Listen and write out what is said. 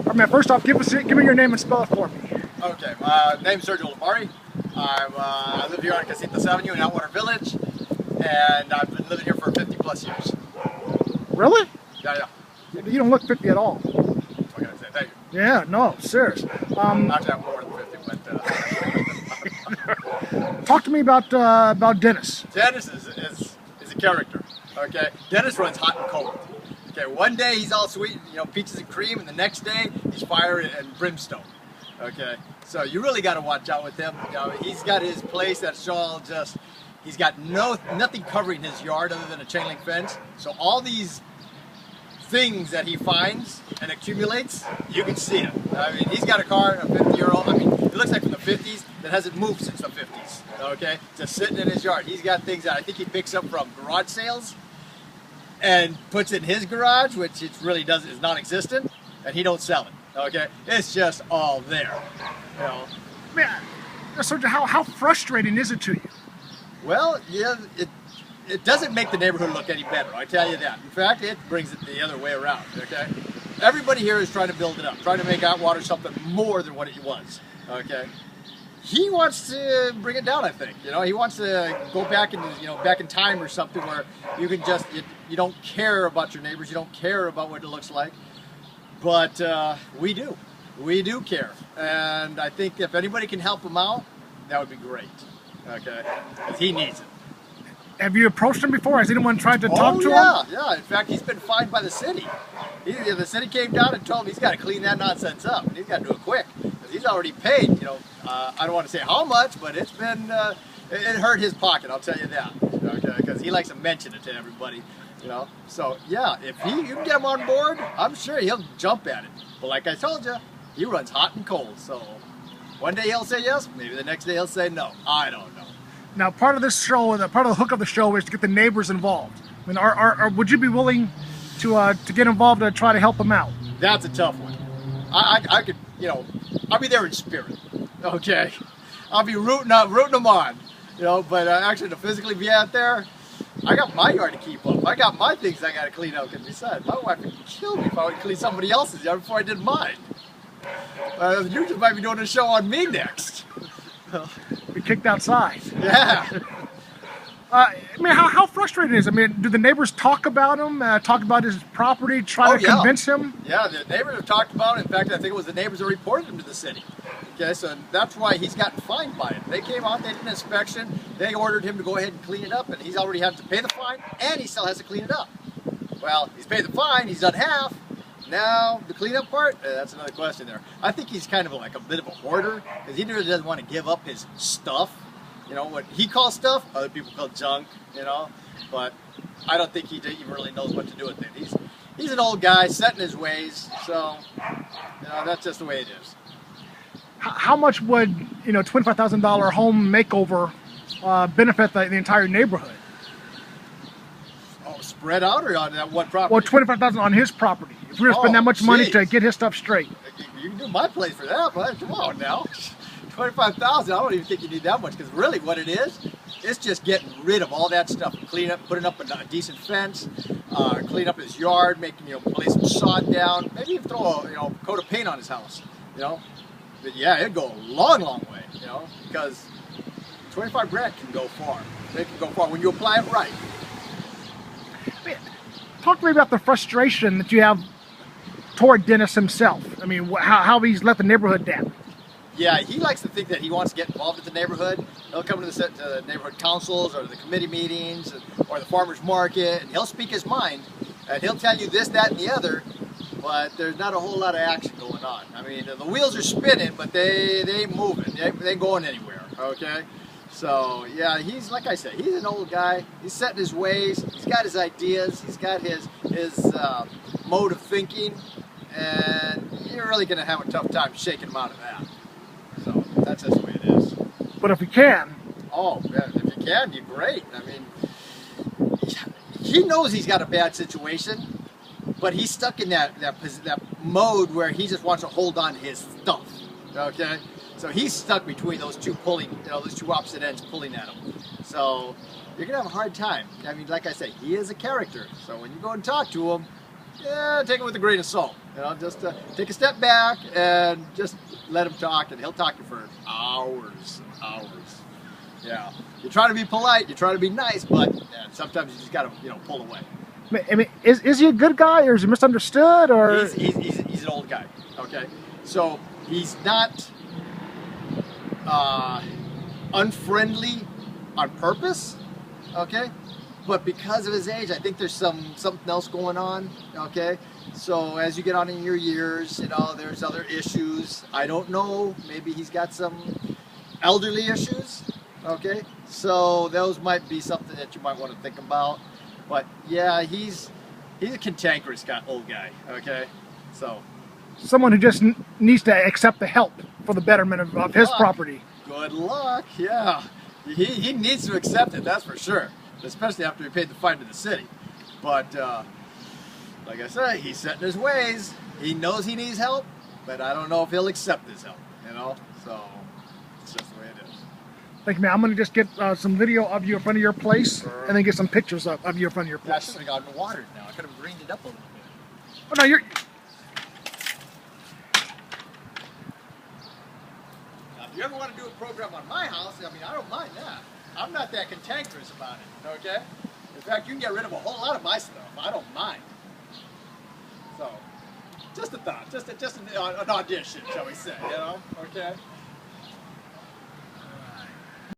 All right, man, first off, give me your name and spell it for me. Okay, name's Sergio. I live here on Casitas Avenue in Atwater Village, and I've been living here for 50 plus years. Really? Yeah. You don't look 50 at all. What can I say? Thank you. Yeah, no, serious. Actually, I'm more than 50, but... Talk to me about Dennis. Dennis is a character, okay? Dennis runs hot and cold. Okay, one day he's all sweet, peaches and cream, and the next day he's fire and brimstone. Okay, so you really got to watch out with him. He's got his place that's all just, he's got nothing covering his yard other than a chain link fence. So all these things that he finds and accumulates, you can see it. I mean, he's got a car, a 50-year-old, it looks like from the 50s, that hasn't moved since the 50s, okay? Just sitting in his yard. He's got things that I think he picks up from garage sales and puts in his garage, which it really is non-existent, and he don't sell it, okay? It's just all there, Man, Sergio, how frustrating is it to you? Well, yeah, it doesn't make the neighborhood look any better, I tell you that. In fact, it brings it the other way around, okay? Everybody here is trying to build it up, trying to make Atwater something more than what it was, okay? He wants to bring it down, I think. He wants to go back back in time or something where you can just, you don't care about your neighbors, you don't care about what it looks like. But we do. We do care. And I think if anybody can help him out, that would be great, okay? Because he needs it. Have you approached him before? Has anyone tried to talk to him? Yeah. In fact, he's been fined by the city. The city came down and told him he's got to clean that nonsense up, and he's got to do it quick because he's already paid. I don't want to say how much, but it's been it hurt his pocket. I'll tell you that. Okay, because he likes to mention it to everybody. So yeah, if you can get him on board, I'm sure he'll jump at it. But like I told you, he runs hot and cold. So one day he'll say yes, maybe the next day he'll say no. I don't know. Now, part of this show, part of the hook of the show is to get the neighbors involved. I mean, would you be willing to get involved to try to help them out? That's a tough one. I could, I'll be there in spirit. Okay, I'll be rooting them on. But actually to physically be out there, I got my yard to keep up. I got my things I got to clean up. Because besides, my wife would kill me if I would clean somebody else's yard before I did mine. You just might be doing a show on me next. Be kicked outside. Yeah. How frustrating is it? I mean, do the neighbors talk about him, talk about his property, try to convince him? Yeah, the neighbors have talked about it. In fact, I think it was the neighbors that reported him to the city. Okay, so that's why he's gotten fined by it. They came out, they did an inspection, they ordered him to go ahead and clean it up, and he's already had to pay the fine, and he still has to clean it up. Well, he's paid the fine, he's done half. Now, the cleanup part, that's another question there. I think he's kind of like a bit of a hoarder, because he really doesn't want to give up his stuff. What he calls stuff, other people call junk, but I don't think he even really knows what to do with it. He's an old guy, set in his ways, so, that's just the way it is. How much would, $25,000 home makeover benefit the entire neighborhood? Oh, spread out or on that one property? Well, $25,000 on his property. If we were to spend that much money to get his stuff straight. You can do my place for that, but come on now. $25,000, I don't even think you need that much, because really what it is, it's just getting rid of all that stuff, clean up, putting up a decent fence, clean up his yard, making, lay some sod down, maybe even throw a, coat of paint on his house, But yeah, it'd go a long, long way, because 25 grand can go far. It can go far when you apply it right. Talk to me about the frustration that you have toward Dennis himself. I mean, how he's let the neighborhood down. Yeah, he likes to think that he wants to get involved with the neighborhood. He'll come to the neighborhood councils or the committee meetings or the farmer's market, and he'll speak his mind, and he'll tell you this, that, and the other, but there's not a whole lot of action going on. I mean, the wheels are spinning, but they ain't moving. They ain't going anywhere, okay? So, yeah, he's, like I said, he's an old guy. He's set in his ways. He's got his ideas. He's got his mode of thinking, and you're really going to have a tough time shaking him out of that. So that's just the way it is. But if we can. Oh, yeah, if you can, you're great. I mean, he knows he's got a bad situation, but he's stuck in that mode where he just wants to hold on to his stuff. Okay? So he's stuck between those two those two opposite ends pulling at him. So you're going to have a hard time. I mean, like I say, he is a character. So when you go and talk to him, yeah, take it with a grain of salt. You know, just take a step back and just let him talk, and he'll talk to you for hours and hours. Yeah, you try to be polite, you try to be nice, but sometimes you just gotta, pull away. I mean, is he a good guy, or is he misunderstood, or? He's an old guy. Okay, so he's not unfriendly on purpose. Okay, but because of his age, I think there's something else going on. Okay, so as you get on in your years, there's other issues. I don't know. Maybe he's got some elderly issues. Okay, so those might be something that you might want to think about. But yeah, he's a cantankerous old guy. Okay, so Someone who just needs to accept the help for the betterment of his property. Good luck. Yeah, he needs to accept it. That's for sure. Especially after he paid the fine to the city. But like I said, he's set in his ways. He knows he needs help, but I don't know if he'll accept his help. So it's just the way it is. Thank you, man. I'm going to just get some video of you in front of your place, and then get some pictures of you in front of your Yeah, I place. should have gotten watered now. I could have greened it up a little bit. Oh, no, you're... Now, if you ever want to do a program on my house, I mean, I don't mind that. I'm not that cantankerous about it, okay? In fact, you can get rid of a whole lot of my stuff. I don't mind. So, just a thought, just an audition, shall we say, okay?